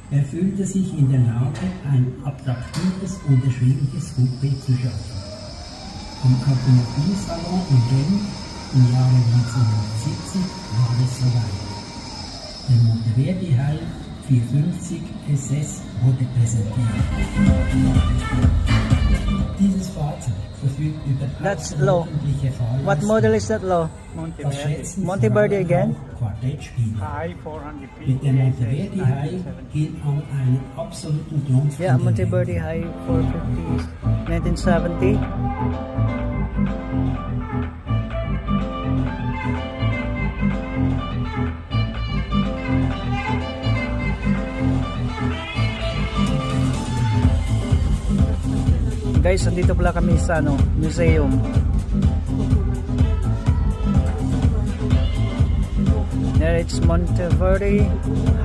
Er fühlte sich in der Lage, ein attraktives und erschwingliches Coupé zu schaffen. Am Automobilsalon in Genf im Jahre 1970 war es soweit. Der Monteverdi High 450 SS wurde präsentiert. Dieses Fahrzeug verfügt über That's low. außerordentliche Fahrleistung. What model is that low? Das schätzen Monteverdi vor allem again? auch Quartettspieler. High 400 Mit dem Monteverdi High geht man einen absoluten Triumph Yeah, von der Monteverdi Welt. High 450 1970. Guys, andito pala kami sa museum. There it's Monteverdi